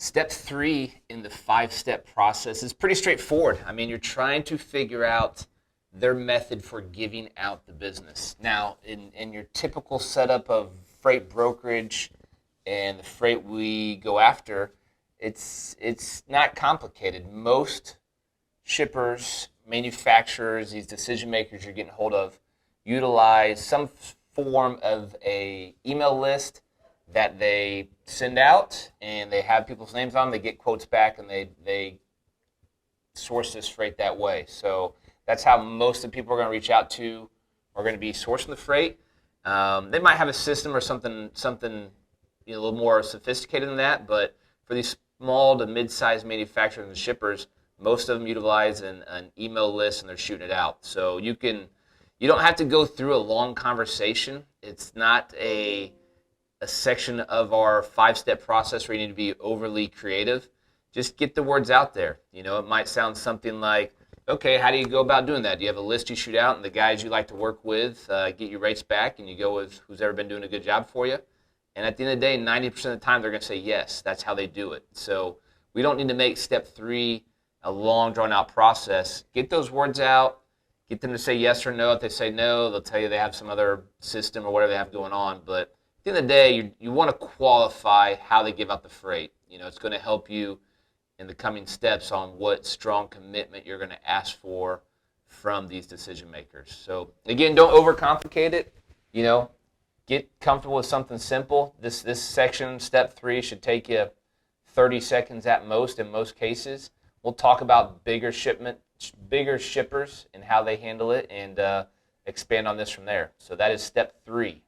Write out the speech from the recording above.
Step three in the five-step process is pretty straightforward. I mean, you're trying to figure out their method for giving out the business. Now, in your typical setup of freight brokerage and the freight we go after, it's not complicated. Most shippers, manufacturers, these decision makers you're getting hold of, utilize some form of a email list that they send out, and they have people's names on them. They get quotes back, and they source this freight that way. So that's how most of the people are going to reach out to are going to be sourcing the freight. They might have a system or something a little more sophisticated than that, but for these small to mid-sized manufacturers and shippers, most of them utilize an email list, and they're shooting it out. So you don't have to go through a long conversation. It's not a section of our five-step process where you need to be overly creative. Just get the words out there. It might sound something like, okay, how do you go about doing that? Do you have a list you shoot out, and the guys you like to work with get your rates back, and you go with who's ever been doing a good job for you? And at the end of the day, 90% of the time, they're going to say yes. That's how they do it. So we don't need to make step three a long, drawn-out process. Get those words out. Get them to say yes or no. If they say no, they'll tell you they have some other system or whatever they have going on. But at the end of the day, you want to qualify how they give out the freight. It's going to help you in the coming steps on what strong commitment you're going to ask for from these decision makers. So again, don't overcomplicate it. Get comfortable with something simple. This section, step three, should take you 30 seconds at most in most cases. We'll talk about bigger shippers and how they handle it, and expand on this from there. So that is step three.